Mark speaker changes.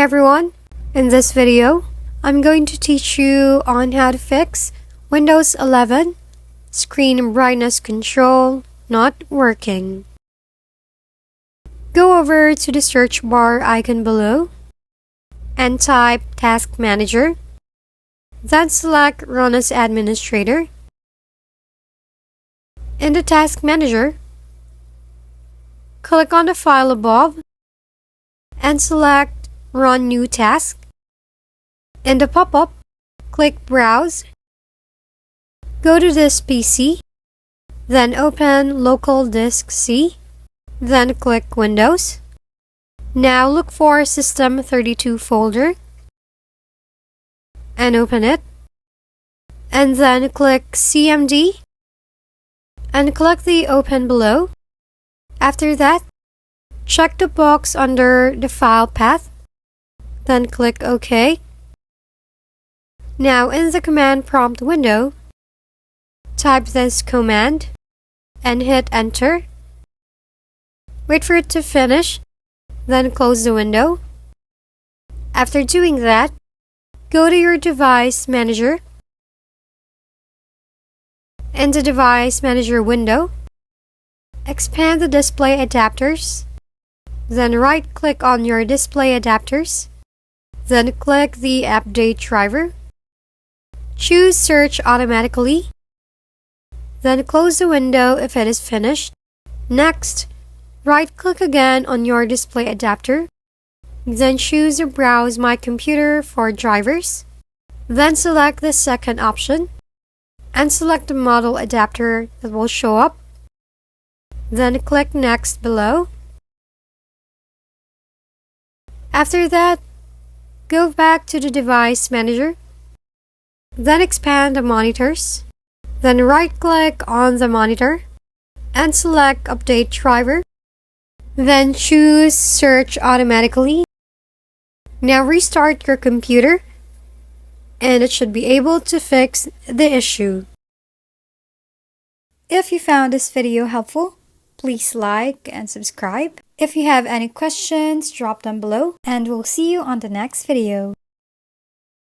Speaker 1: everyone, in this video, I'm going to teach you on how to fix Windows 11 screen brightness control not working. Go over to the search bar icon below and type Task Manager, then select Run as Administrator. In the Task Manager, click on the file above and select Run New Task. In the pop-up, click Browse. Go to this PC, then open Local Disk C, then click Windows. Now look for System32 folder and open it, and then click CMD and click the Open below. After that, check the box under the file path, then click OK. Now in the command prompt window, type this command and hit enter. Wait for it to finish, then close the window. After doing that, go to your Device Manager. In the Device Manager window, expand the display adapters, then right-click on your display adapters, then click the Update driver. Choose Search Automatically, then close the window if it is finished. Next, right-click again on your display adapter, then choose Browse My Computer for drivers, then select the second option, and select the model adapter that will show up. Then click Next below. After that, go back to the Device Manager, then expand the monitors, then right-click on the monitor and select Update driver, then choose Search Automatically. Now restart your computer and it should be able to fix the issue.
Speaker 2: If you found this video helpful, please like and subscribe. If you have any questions, drop them below, and we'll see you on the next video.